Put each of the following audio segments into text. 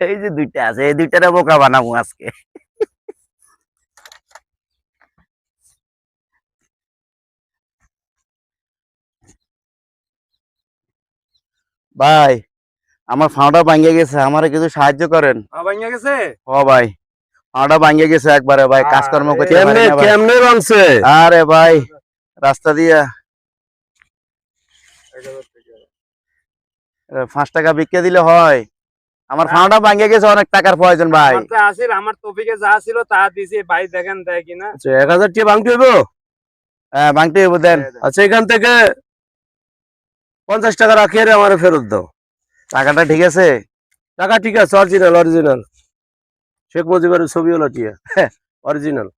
এই যে দুইটা আছে, এই দুইটারে বোকা বানাবো আজকে। ভাই আমার ফাঁড়া ভাঙ্গে গেছে, আমারে কিছু সাহায্য করেন। ভাঙা গেছে? ও ভাই ফাঁড়া ভাঙ্গে গেছে একবারে ভাই, কাজকর্ম করতে পারি কেমনে না ভাই। কেমনে ভাঙছে? আরে ভাই রাস্তা দিয়া 5 টাকা বিক্রি দিলে হয়? আমার ফাঁড়া ভাঙ্গে গেছে, অনেক টাকার প্রয়োজন ভাই। আমার তো আসিল, আমার টপিকে যা ছিল তা দিছি ভাই, দেখেন দেয় কিনা। আচ্ছা 1000 টাকা ভাঙতে হইব। হ্যাঁ ভাঙতে হইব, দেন। আচ্ছা এখান থেকে 50 টাকা রাখিয়ে আমার ফেরত দাও। টাকাটা ঠিক আছে? টাকা ঠিক আছে, অরিজিনাল অরিজিনাল। শেখ মুজিবের ছবি হলো টিয়া, অরিজিনাল।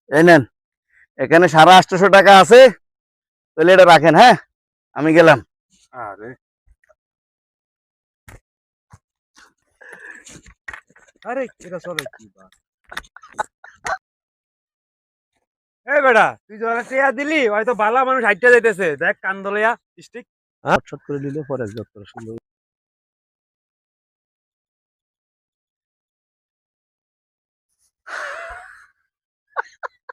এই নেন, এখানে 850 টাকা আছে, তাহলে এটা রাখেন। হ্যাঁ আমি গেলাম। আরে আরে এটা চলে কি বা? এই বেটা, তুই জলে টিয়া দিলি, হয়তো বালা মানুষ হাইটটা যাইতেছে, দেখ কান্দলিয়া স্টিক শর্ট করে নিলে পরে সুন্দর।